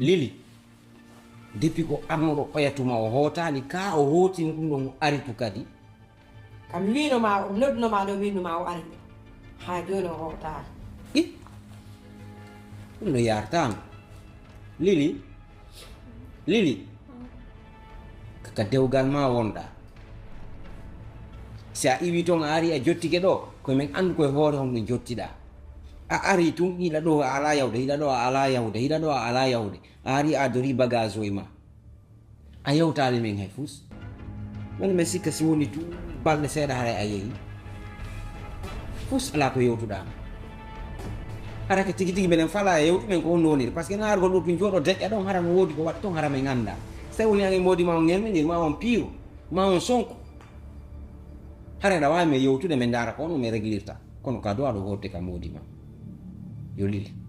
Lili depuis ko arnoɗo ɓayatuma o hotani ka o hotini ɗum ɗon o aritu kadi kam winoma noddunoma ɗo winuma o ari ha joni o hotani ɗum ɗo yartama Lili kaka dewgal ma wonɗa si a iwi toon a ari a jottike ɗo komin andu koye hoore hon ɗo jottiɗa a ari tun hiɗa ɗo a ala yawde hiɗa ɗo a ala yawde hiɗa ɗo a ala yawde a ari a dori bagage o e ma a yewtali min hay fus woni mi sikka si woni tu balɗe seeɗa haray a yeehi fus ala ko yewtuɗama hara ko tigi tigi minen fala yewtu men ko on woniri par ce que naargol ɗo tun jooɗo deƴƴa ɗon hara no woodi ko waɗi toon hara min anda so woni an e modi ma on ñelmedir ma on piiro ma on sonko hara aɗa wawi min yewtude min daara ko on mi réglirta kono ka do aɗo hotte ka modi ma yo Lili